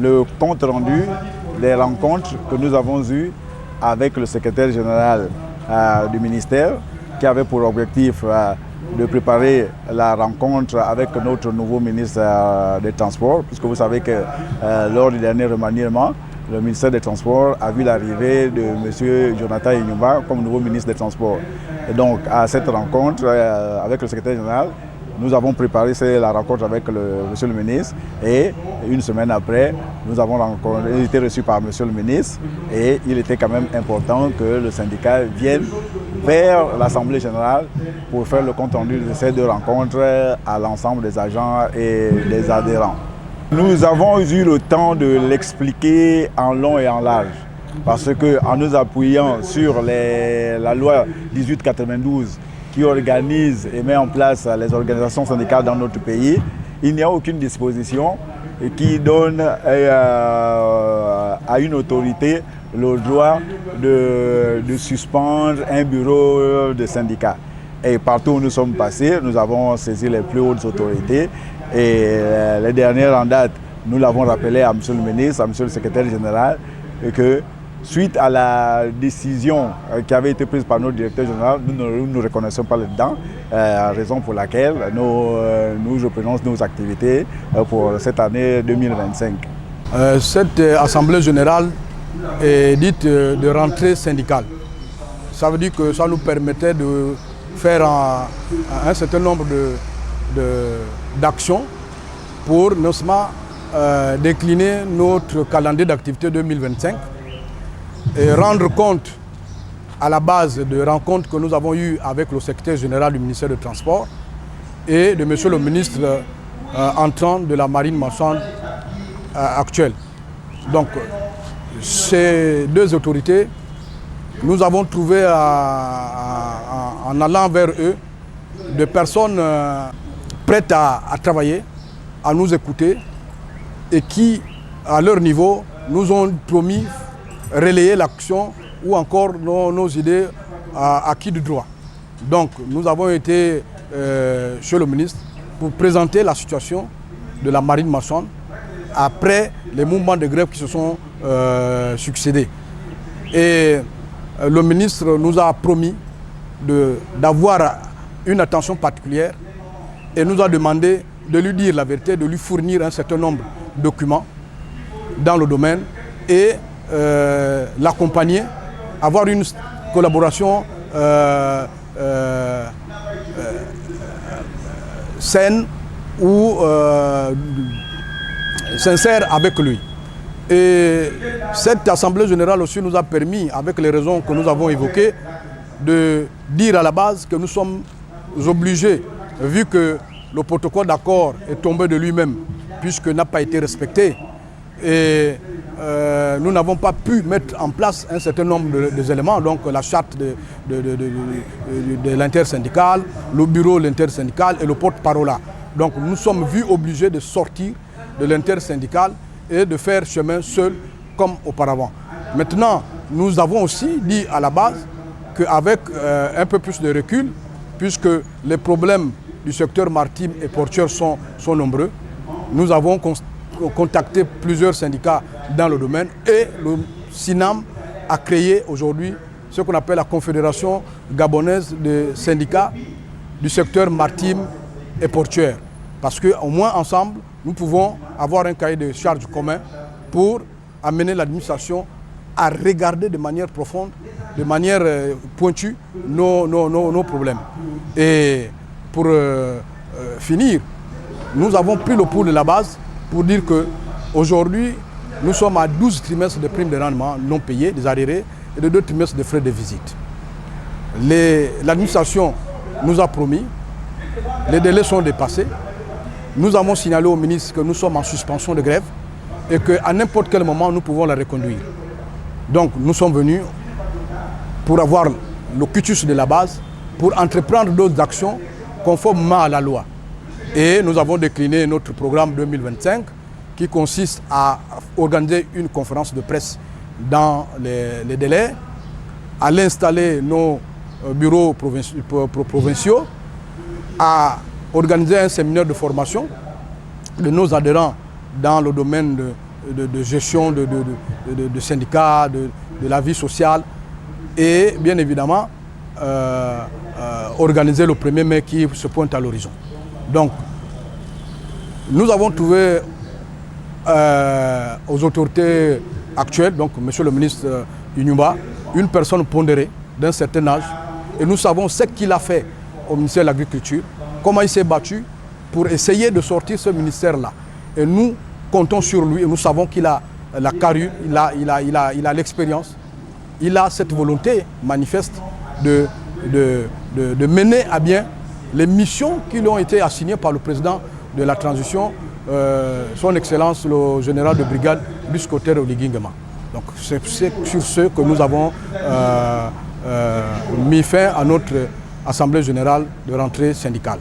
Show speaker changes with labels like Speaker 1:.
Speaker 1: le compte rendu des rencontres que nous avons eues avec le secrétaire général du ministère, qui avait pour objectif de préparer la rencontre avec notre nouveau ministre des Transports, puisque vous savez que lors du dernier remaniement, le ministère des Transports a vu l'arrivée de M. Jonathan Inyumba comme nouveau ministre des Transports. Et donc, à cette rencontre avec le secrétaire général, nous avons préparé la rencontre avec monsieur le ministre et une semaine après, nous avons été reçus par monsieur le ministre et il était quand même important que le syndicat vienne vers l'Assemblée générale pour faire le compte rendu de ces deux rencontres à l'ensemble des agents et des adhérents. Nous avons eu le temps de l'expliquer en long et en large parce qu'en nous appuyant sur la loi 1892 qui organise et met en place les organisations syndicales dans notre pays, il n'y a aucune disposition qui donne à une autorité le droit de suspendre un bureau de syndicat. Et partout où nous sommes passés, nous avons saisi les plus hautes autorités et les dernières en date, nous l'avons rappelé à M. le ministre, à M. le secrétaire général, que suite à la décision qui avait été prise par notre directeur général, nous ne reconnaissons pas là-dedans, raison pour laquelle nous reprenons nos activités pour cette année 2025.
Speaker 2: Cette assemblée générale est dite de rentrée syndicale. Ça veut dire que ça nous permettait de faire un certain nombre d'actions pour non seulement décliner notre calendrier d'activité 2025 et rendre compte à la base de rencontres que nous avons eues avec le secrétaire général du ministère des Transports et de monsieur le ministre entrant de la marine marchande actuelle. Donc, ces deux autorités, nous avons trouvé en allant vers eux des personnes prêtes à travailler, à nous écouter et qui, à leur niveau, nous ont promis relayer l'action ou encore nos idées à qui de droit. Donc nous avons été chez le ministre pour présenter la situation de la marine marchande après les mouvements de grève qui se sont succédés. Et le ministre nous a promis d'avoir une attention particulière et nous a demandé de lui dire la vérité, de lui fournir un certain nombre de documents dans le domaine et l'accompagner, avoir une collaboration saine ou sincère avec lui. Et cette assemblée générale aussi nous a permis, avec les raisons que nous avons évoquées, de dire à la base que nous sommes obligés, vu que le protocole d'accord est tombé de lui-même, puisqu'il n'a pas été respecté, et nous n'avons pas pu mettre en place un certain nombre d'éléments, donc la charte de l'intersyndical, le bureau de l'intersyndical et le porte-parole. Donc nous sommes vus obligés de sortir de l'intersyndical et de faire chemin seul comme auparavant. Maintenant, nous avons aussi dit à la base qu'avec un peu plus de recul, puisque les problèmes du secteur maritime et portuaire sont nombreux, nous avons contacté plusieurs syndicats dans le domaine et le SINAM a créé aujourd'hui ce qu'on appelle la Confédération gabonaise des syndicats du secteur maritime et portuaire. Parce qu'au moins ensemble, nous pouvons avoir un cahier de charges commun pour amener l'administration à regarder de manière profonde, de manière pointue nos problèmes. Et pour finir, nous avons pris le pouls de la base pour dire qu'aujourd'hui, nous sommes à 12 trimestres de primes de rendement non payées, des arriérés, et de 2 trimestres de frais de visite. L'administration nous a promis, les délais sont dépassés. Nous avons signalé au ministre que nous sommes en suspension de grève et qu'à n'importe quel moment, nous pouvons la reconduire. Donc, nous sommes venus pour avoir le cutus de la base, pour entreprendre d'autres actions conformément à la loi. Et nous avons décliné notre programme 2025 qui consiste à organiser une conférence de presse dans les délais, à l'installer nos bureaux provinciaux, à organiser un séminaire de formation de nos adhérents dans le domaine gestion de syndicats, de la vie sociale et bien évidemment organiser le 1er mai qui se pointe à l'horizon. Donc, nous avons trouvé aux autorités actuelles, donc Monsieur le ministre Inyumba, une personne pondérée d'un certain âge et nous savons ce qu'il a fait au ministère de l'Agriculture, comment il s'est battu pour essayer de sortir ce ministère-là. Et nous comptons sur lui et nous savons qu'il a la carrure, il a l'expérience, il a cette volonté manifeste de mener à bien les missions qui lui ont été assignées par le président de la transition, son Excellence le général de brigade Luscoter Oligui Nguema. Donc c'est sur ce que nous avons mis fin à notre Assemblée générale de rentrée syndicale.